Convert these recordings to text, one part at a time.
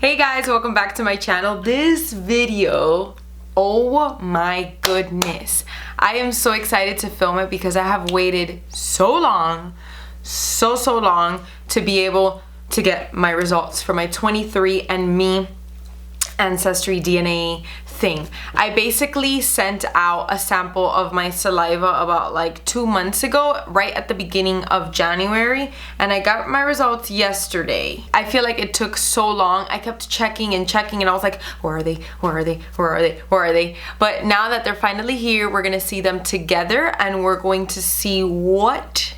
Hey guys, welcome back to my channel. This video, oh my goodness, I am so excited to film it because I have waited so long to be able to get my results for my 23andMe Ancestry DNA thing. I basically sent out a sample of my saliva about like 2 months ago, right at the beginning of January, and I got my results yesterday. I feel like it took so long. I kept checking and I was like, where are they? Where are they? Where are they? Where are they? But now that they're finally here, we're gonna see them together and we're going to see what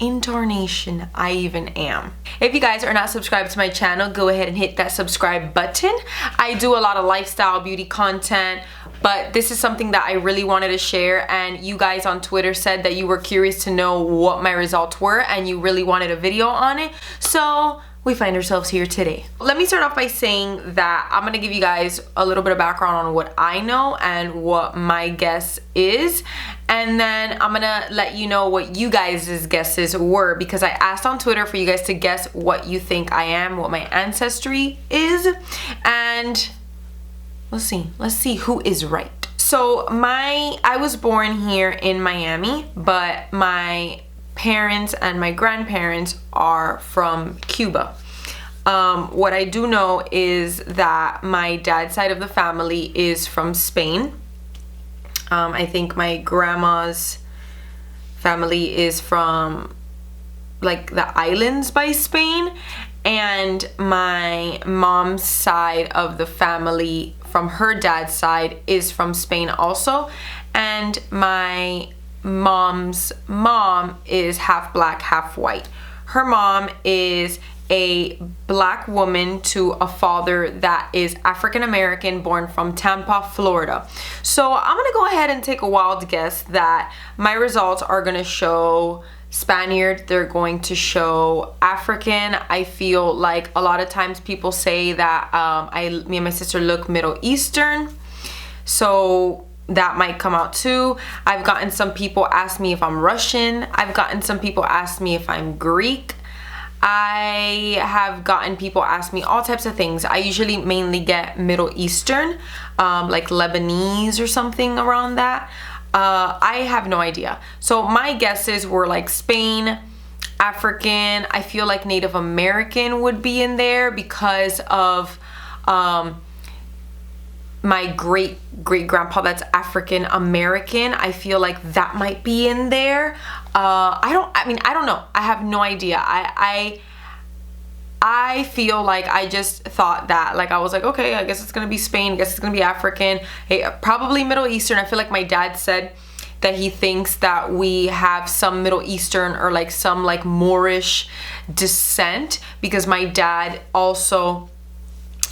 incarnation I even am. If you guys are not subscribed to my channel, go ahead and hit that subscribe button. I do a lot of lifestyle beauty content, but this is something that I really wanted to share, and you guys on Twitter said that you were curious to know what my results were and you really wanted a video on it, so we find ourselves here today. Let me start off by saying that I'm gonna give you guys a little bit of background on what I know and what my guess is, and then I'm gonna let you know what you guys' guesses were, because I asked on Twitter for you guys to guess what you think I am, what my ancestry is, and let's see who is right. So I was born here in Miami, but my parents and my grandparents are from Cuba. What I do know is that my dad's side of the family is from Spain. I think my grandma's family is from like the islands by Spain, and my mom's side of the family from her dad's side is from Spain also, and my mom's mom is half black, half white. Her mom is a black woman to a father that is African American, born from Tampa, Florida. So I'm gonna go ahead and take a wild guess that my results are gonna show Spaniard, they're going to show African. I feel like a lot of times people say that me and my sister look Middle Eastern, so that might come out too. I've gotten some people ask me if I'm Russian. I've gotten some people ask me if I'm Greek. I have gotten people ask me all types of things. I usually mainly get Middle Eastern, like Lebanese or something around that. I have no idea. So my guesses were like Spain, African. I feel like Native American would be in there because of my great grandpa that's African American. I feel like that might be in there. I don't know. I have no idea. I feel like I just thought that, like, I was like, okay, I guess it's gonna be Spain, I guess it's gonna be African, hey, probably Middle Eastern. I feel like my dad said that he thinks that we have some Middle Eastern or like some like Moorish descent, because my dad also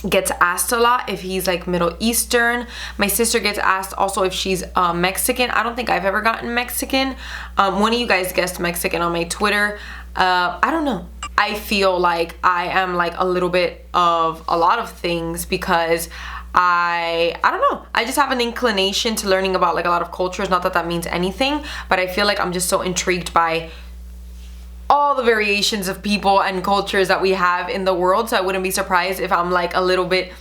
gets asked a lot if he's like Middle Eastern. My sister gets asked also if she's Mexican. I don't think I've ever gotten Mexican. One of you guys guessed Mexican on my Twitter. I don't know. I feel like I am like a little bit of a lot of things because I don't know. I just have an inclination to learning about like a lot of cultures. Not that that means anything, but I feel like I'm just so intrigued by all the variations of people and cultures that we have in the world, so I wouldn't be surprised if I'm like a little bit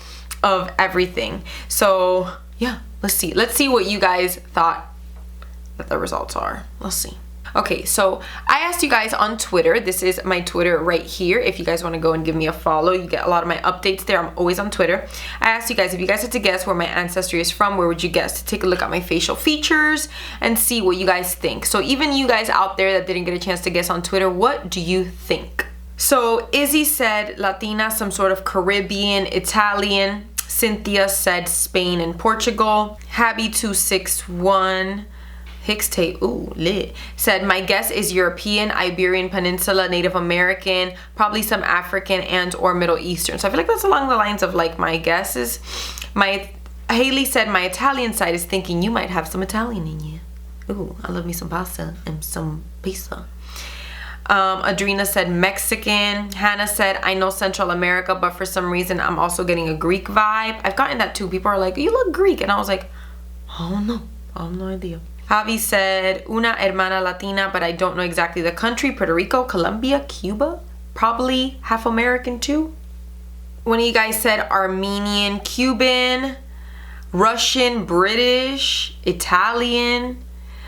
of everything. So yeah, let's see what you guys thought that the results are. Let's see. Okay, so I asked you guys on Twitter. This is my Twitter right here. If you guys want to go and give me a follow, you get a lot of my updates there. I'm always on Twitter. I asked you guys, if you guys had to guess where my ancestry is from, where would you guess? To take a look at my facial features and see what you guys think. So even you guys out there that didn't get a chance to guess on Twitter, what do you think? So Izzy said Latina, some sort of Caribbean, Italian. Cynthia said Spain and Portugal. Habby261 Hicks Tate, ooh, lit, said my guess is European, Iberian Peninsula, Native American, probably some African and or Middle Eastern. So I feel like that's along the lines of like my guesses. Haley said my Italian side is thinking you might have some Italian in you. Ooh, I love me some pasta and some pizza. Adrena said Mexican. Hannah said I know Central America, but for some reason I'm also getting a Greek vibe. I've gotten that too. People are like, you look Greek, and I was like, oh no, I have no idea. Javi said una hermana Latina, but I don't know exactly the country. Puerto Rico, Colombia, Cuba, probably half American too. One of you guys said Armenian, Cuban, Russian, British, Italian.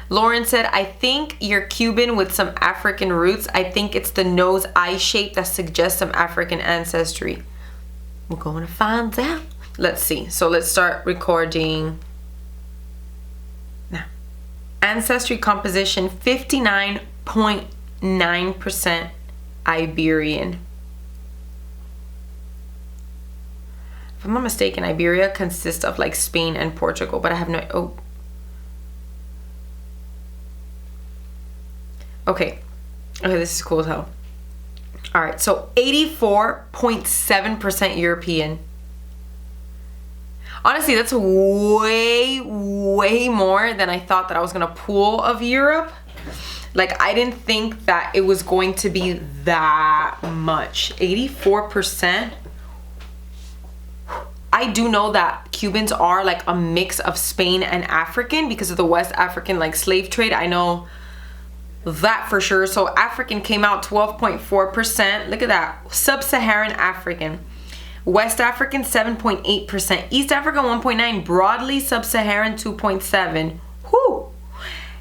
Lauren said, I think you're Cuban with some African roots. I think it's the nose eye shape that suggests some African ancestry. We're going to find out. Let's see. So let's start recording now. Ancestry composition 59.9% Iberian. If I'm not mistaken, Iberia consists of like Spain and Portugal, but I have no... Oh. Okay. Okay, this is cool as hell. Alright, so 84.7% European. Honestly, that's way, way more than I thought that I was going to pull of Europe. Like, I didn't think that it was going to be that much. 84%. I do know that Cubans are like a mix of Spain and African because of the West African like slave trade. I know that for sure. So African came out 12.4%. Look at that. Sub-Saharan African. West African 7.8%. East Africa 1.9%. Broadly Sub-Saharan 2.7%. Whoo!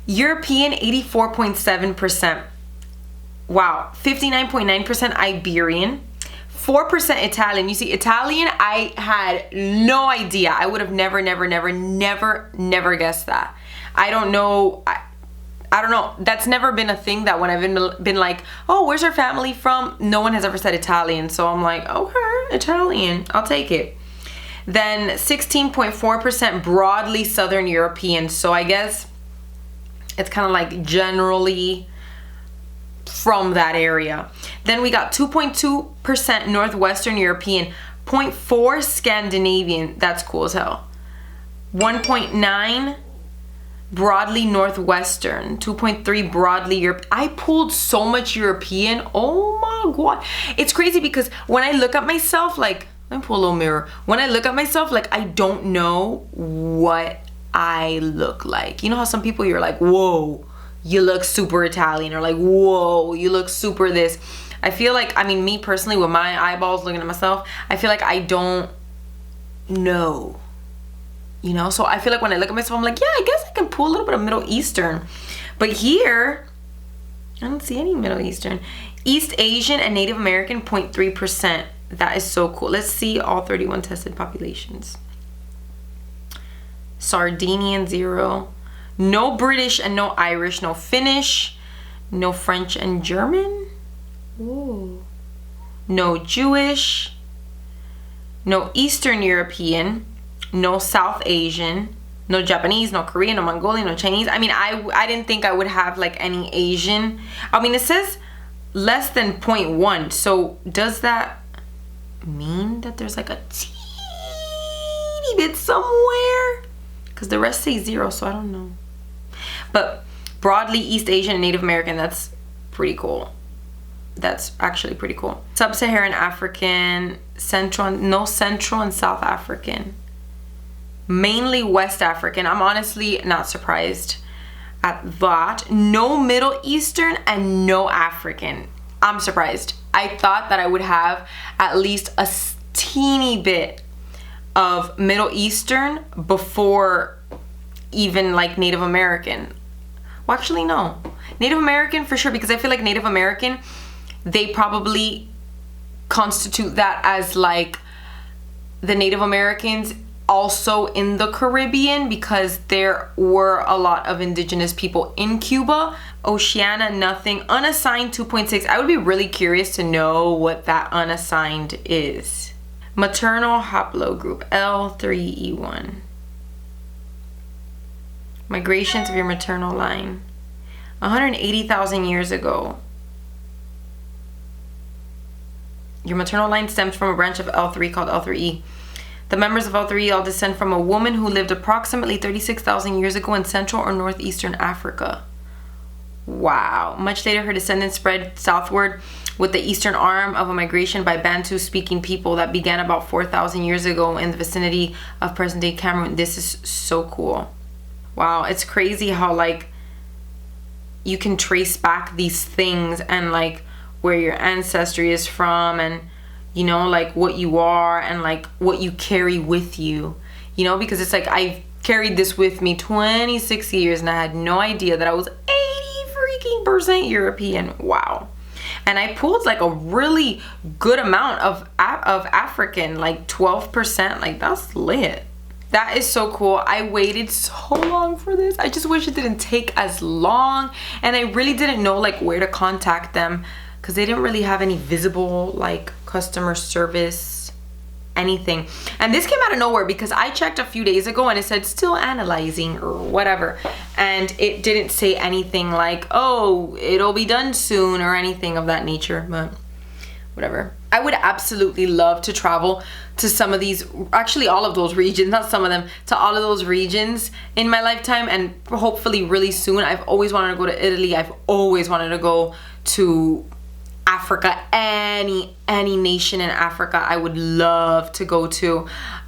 European 84.7%. Wow. 59.9% Iberian. 4% Italian. You see, Italian, I had no idea. I would have never guessed that. I don't know. I don't know. That's never been a thing that when I've been like, oh, where's our family from? No one has ever said Italian. So I'm like, okay, Italian. I'll take it. Then 16.4% broadly Southern European. So I guess it's kind of like generally from that area. Then we got 2.2% Northwestern European, 0.4% Scandinavian. That's cool as hell. 1.9% broadly Northwestern, 2.3% broadly Europe. I pulled so much European. Oh my God. It's crazy because when I look at myself, like, let me pull a little mirror. When I look at myself, like, I don't know what I look like. You know how some people you're like, whoa, you look super Italian, or like, whoa, you look super this. I feel like, I mean, me personally, with my eyeballs looking at myself, I feel like I don't know. You know, so I feel like when I look at myself, I'm like, yeah, I guess I can pull a little bit of Middle Eastern. But here, I don't see any Middle Eastern. East Asian and Native American, 0.3%. That is so cool. Let's see all 31 tested populations. Sardinian, 0. No British and no Irish. No Finnish. No French and German. Ooh. No Jewish. No Eastern European. No South Asian, no Japanese, no Korean, no Mongolian, no Chinese. I mean, I didn't think I would have like any Asian. I mean, it says less than 0.1. So does that mean that there's like a teeny bit somewhere? Because the rest say 0, so I don't know. But broadly East Asian and Native American, that's pretty cool. That's actually pretty cool. Sub-Saharan African, no Central and South African. Mainly West African. I'm honestly not surprised at that. No Middle Eastern and no African. I'm surprised. I thought that I would have at least a teeny bit of Middle Eastern before even like Native American. Well, actually, no. Native American for sure, because I feel like Native American, they probably constitute that as like the Native Americans also in the Caribbean, because there were a lot of indigenous people in Cuba. Oceania, nothing. Unassigned, 2.6. I would be really curious to know what that unassigned is. Maternal haplogroup, L3E1. Migrations of your maternal line. 180,000 years ago. Your maternal line stems from a branch of L3 called L3E. The members of L3E all descend from a woman who lived approximately 36,000 years ago in Central or Northeastern Africa. Wow. Much later, her descendants spread southward with the eastern arm of a migration by Bantu-speaking people that began about 4,000 years ago in the vicinity of present-day Cameroon. This is so cool. Wow. It's crazy how, like, you can trace back these things and, like, where your ancestry is from, and you know, like what you are and like what you carry with you, you know, because it's like I've carried this with me 26 years and I had no idea that I was 80% European. Wow. And I pulled like a really good amount of African, like 12%. Like, that's lit. That is so cool. I waited so long for this. I just wish it didn't take as long. And I really didn't know like where to contact them because they didn't really have any visible like customer service, anything. And this came out of nowhere because I checked a few days ago and it said still analyzing or whatever. And it didn't say anything like, oh, it'll be done soon or anything of that nature, but whatever. I would absolutely love to travel to some of these, actually all of those regions, not some of them, to all of those regions in my lifetime, and hopefully really soon. I've always wanted to go to Italy. I've always wanted to go to Africa, any nation in Africa I would love to go to.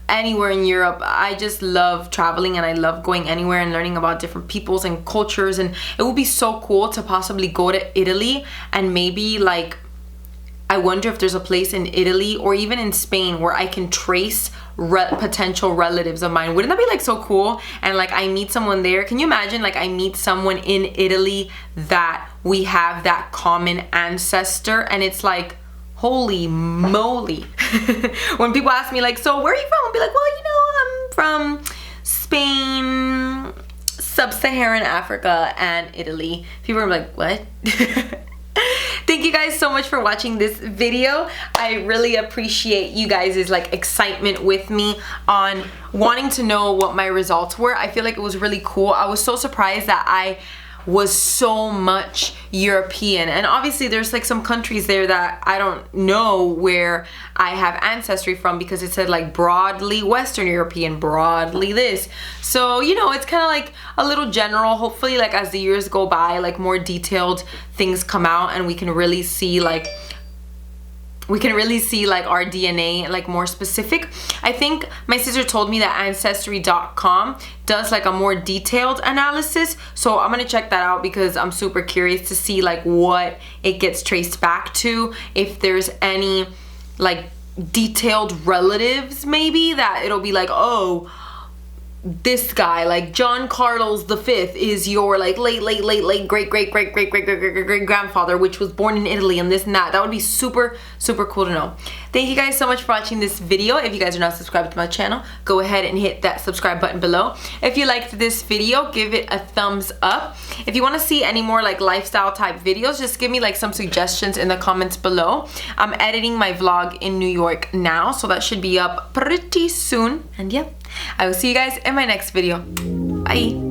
Anywhere in Europe. I just love traveling and I love going anywhere and learning about different peoples and cultures, and it would be so cool to possibly go to Italy and maybe like, I wonder if there's a place in Italy or even in Spain where I can trace potential relatives of mine. Wouldn't that be like so cool? And like I meet someone there. Can you imagine like I meet someone in Italy that we have that common ancestor, and it's like, holy moly. When people ask me like, so where are you from? I'll be like, well, you know, I'm from Spain, sub-Saharan Africa, and Italy. People are like, what? Thank you guys so much for watching this video. I really appreciate you guys' like excitement with me on wanting to know what my results were. I feel like it was really cool. I was so surprised that I was so much European, and obviously there's like some countries there that I don't know where I have ancestry from because it said like broadly Western European, broadly this. So, you know, it's kind of like a little general. Hopefully like as the years go by, like more detailed things come out and we can really see like our DNA like more specific. I think my sister told me that Ancestry.com does like a more detailed analysis, so I'm gonna check that out because I'm super curious to see like what it gets traced back to, if there's any like detailed relatives maybe that it'll be like, oh, this guy like John Carlos V is your like late great grandfather, which was born in Italy, and this and that. That would be super cool to know. Thank you guys so much for watching this video. If you guys are not subscribed to my channel, go ahead and hit that subscribe button below. If you liked this video, give it a thumbs up. If you want to see any more like lifestyle type videos, just give me like some suggestions in the comments below. I'm editing my vlog in New York now, so that should be up pretty soon. And yeah, I will see you guys in my next video. Bye.